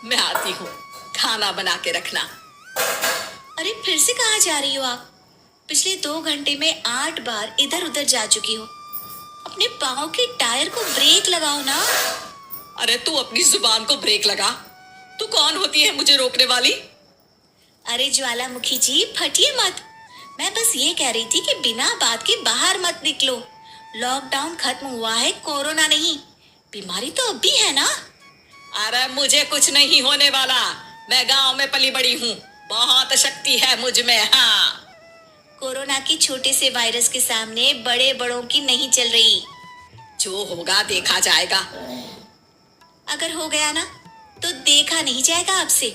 मैं आती हूँ, खाना बना के रखना। अरे फिर से कहाँ जा रही हो आप? पिछले 2 घंटे में 8 बार इधर उधर जा चुकी हो। अपने पाँव के टायर को ब्रेक लगाओ ना। अरे तू अपनी जुबान को ब्रेक लगा। तू कौन होती है मुझे रोकने वाली? अरे ज्वालामुखी जी, फटिए मत। मैं बस ये कह रही थी कि बिना बात के बाहर मत निकलो। लॉकडाउन खत्म हुआ है, कोरोना नहीं। बीमारी तो अब भी है ना। अरे मुझे कुछ नहीं होने वाला। मैं गांव में पली बड़ी हूँ, बहुत शक्ति है मुझ में। हाँ, कोरोना के छोटे से वायरस के सामने बड़े बड़ों की नहीं चल रही। जो होगा देखा जाएगा। अगर हो गया ना तो देखा नहीं जाएगा आपसे।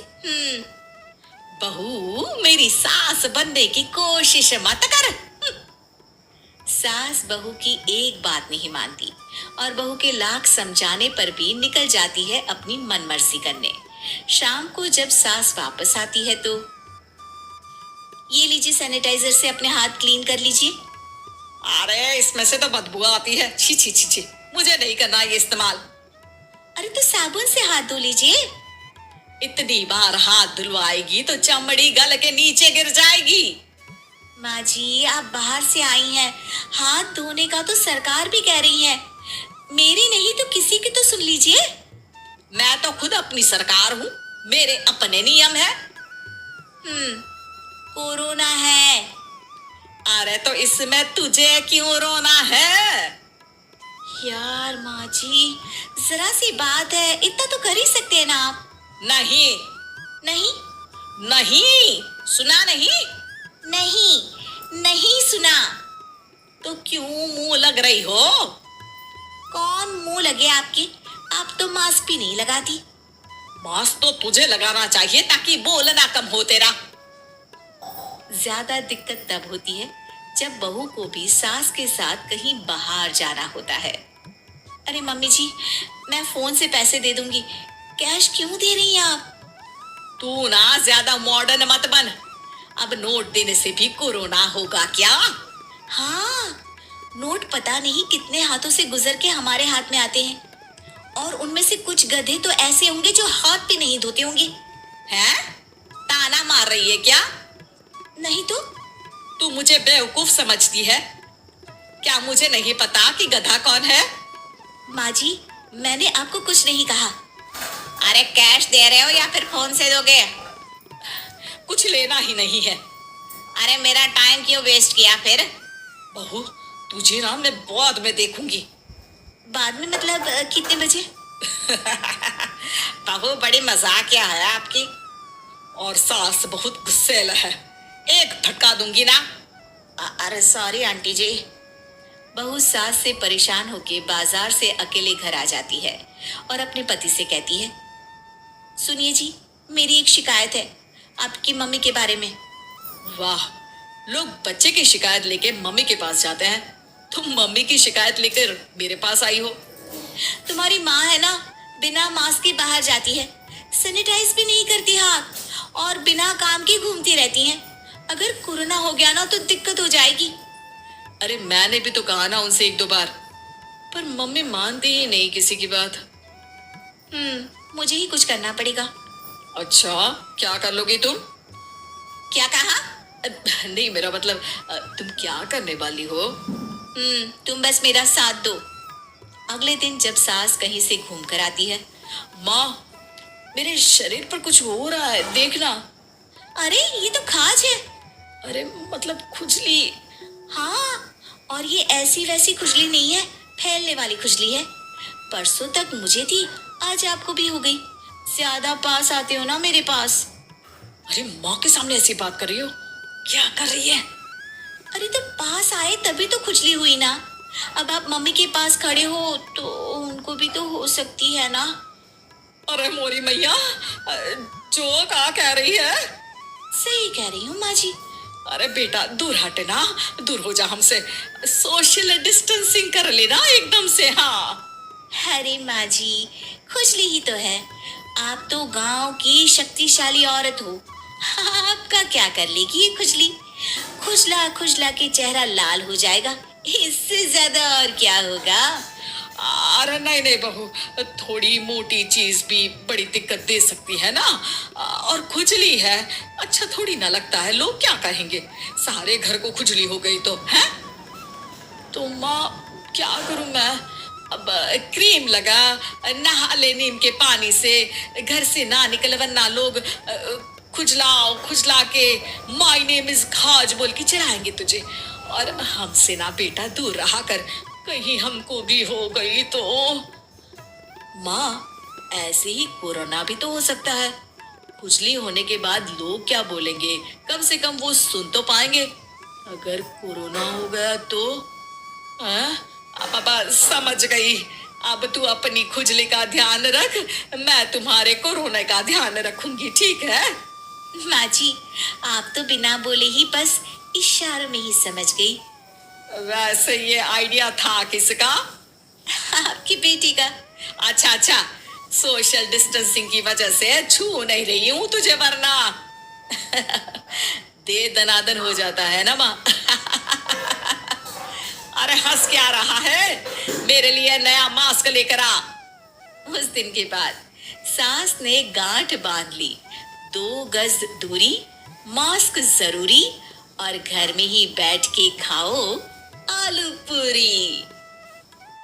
बहू, मेरी सास बनने की कोशिश मत कर। सास बहू की एक बात नहीं मानती और बहू के लाख समझाने पर भी निकल जाती है अपनी मनमर्जी करने। शाम को जब सास वापस आती है तो ये लीजिए, सैनिटाइजर से अपने हाथ क्लीन कर लीजिए। अरे इसमें से तो बदबू आती है। छी छी छी छी, मुझे नहीं करना ये इस्तेमाल। अरे तो साबुन से हाथ धो लीजिए। इतनी बार हाथ धुलवाएगी तो चमड़ी गल के नीचे गिर जाएगी। माँ जी, आप बाहर से आई हैं, हाथ धोने का तो सरकार भी कह रही है। मेरी नहीं तो किसी की तो सुन लीजिए। मैं तो खुद अपनी सरकार हूँ, मेरे अपने नियम है। कोरोना है। अरे तो इसमें तुझे क्यों रोना है? यार माँ जी, जरा सी बात है, इतना तो कर ही सकते हैं ना आप। नहीं नहीं नहीं, सुना नहीं? नहीं नहीं सुना। तो क्यों मुंह लग रही हो? कौन मुंह लगे आपके? आप तो मास्क भी नहीं लगाती। मास्क तो तुझे लगाना चाहिए ताकि बोलना कम हो तेरा। ज्यादा दिक्कत तब होती है जब बहू को भी सास के साथ कहीं बाहर जाना होता है। अरे मम्मी जी, मैं फोन से पैसे दे दूंगी, कैश क्यों दे रही हैं आप? तू ना ज्यादा मॉडर्न मत बन। अब नोट देने से भी कोरोना होगा क्या? हाँ, नोट पता नहीं कितने हाथों से गुजर के हमारे हाथ में आते हैं, और उनमें से कुछ गधे तो ऐसे होंगे जो हाथ भी नहीं धोते होंगे। हैं? ताना मार रही है क्या? नहीं तो। तू मुझे बेवकूफ समझती है क्या? मुझे नहीं पता कि गधा कौन है। माँ जी, मैंने आपको कुछ नहीं कहा। अरे कैश दे रहे हो या फिर फोन से दोगे? कुछ लेना ही नहीं है। अरे मेरा टाइम क्यों वेस्ट किया फिर? बहू, तुझे ना मैं बाद में देखूंगी। बाद में मतलब कितने बजे? बहू, बड़ी मजाकिया है आपकी। और सास बहुत गुस्सेल है, एक धक्का दूंगी ना। अरे सॉरी आंटी जी। बहू सास से परेशान होके बाजार से अकेले घर आ जाती है और अपने पति से कहती है, सुनिए जी, मेरी एक शिकायत है आपकी मम्मी के बारे में। वाह, लोग बच्चे की शिकायत लेके मम्मी के पास जाते हैं, तुम मम्मी की शिकायत लेकर मेरे पास आई हो। तुम्हारी माँ है ना, बिना मास्क के बाहर जाती है, सैनिटाइज भी नहीं करती हाथ और बिना काम के घूमती रहती हैं। अगर कोरोना हो गया ना तो दिक्कत हो जाएगी। अरे मैंने भी तो कहा ना उनसे 1-2 बार, पर मम्मी मानती ही नहीं किसी की बात। मुझे ही कुछ करना पड़ेगा। अच्छा, क्या कर लोगी तुम? क्या कहा? नहीं, मेरा मतलब तुम क्या करने वाली हो? तुम बस मेरा साथ दो। अगले दिन जब सास कहीं से घूम कर आती है, माँ, मेरे शरीर पर कुछ हो रहा है, देखना। अरे ये तो खाज है। अरे मतलब खुजली। हाँ, और ये ऐसी वैसी खुजली नहीं है, फैलने वाली खुजली है। परसों तक मुझे थी, आज आपको भी हो गई। ज्यादा पास आते हो ना मेरे पास। अरे माँ के सामने ऐसी बात कर रही हो? क्या कर रही है? अरे तो पास आए तभी तो खुजली हुई ना। अब आप मम्मी के पास खड़े हो तो उनको भी तो हो सकती है ना। अरे मोरी मैया, जो का कह रही है? सही कह रही हूँ माँ जी। अरे बेटा, दूर हटे ना, दूर हो जा हमसे। सोशल डिस्टेंसिंग कर लेना एकदम से। हाँ। अरे माँ जी, खुजली ही तो है। आप तो गांव की शक्तिशाली औरत हो, आपका क्या कर लेगी ये खुजली? खुजला खुजला के चेहरा लाल हो जाएगा, इससे ज्यादा और क्या होगा? अरे नहीं नहीं बहू, थोड़ी मोटी चीज भी बड़ी दिक्कत दे सकती है ना। और खुजली है, अच्छा थोड़ी ना लगता है, लोग क्या कहेंगे, सारे घर को खुजली हो गई तो है। तो माँ क्या करूं मैं, अब क्रीम लगा, नहा ले नीम के पानी से, घर से ना निकल वरना लोग खुजलाओ खुजला के माय नेम इज खाज बोल के चिढ़ाएंगे तुझे। और हमसे ना बेटा दूर रहा कर, कहीं हमको भी हो गई तो। माँ ऐसे ही कोरोना भी तो हो सकता है, खुजली होने के बाद लोग क्या बोलेंगे, कम से कम वो सुन तो पाएंगे। अगर कोरोना हो गया तो अब समझ गई। अब तू अपनी खुजली का ध्यान रख, मैं तुम्हारे कोरोना का ध्यान रखूंगी, ठीक है। माँ जी, आप तो बिना बोले ही बस इशारों में ही समझ गई। वैसे ये आइडिया था किसका? आपकी बेटी का। अच्छा अच्छा, सोशल डिस्टेंसिंग की वजह से छू नहीं रही हूँ तुझे वरना दे दनादन हो जाता है ना माँ। अरे हंस क्या रहा है, मेरे लिए नया मास्क लेकर आ। उस दिन के बाद सास ने गांठ बांध ली, 2 गज दूरी, मास्क जरूरी और घर में ही बैठ के खाओ आलू पूरी।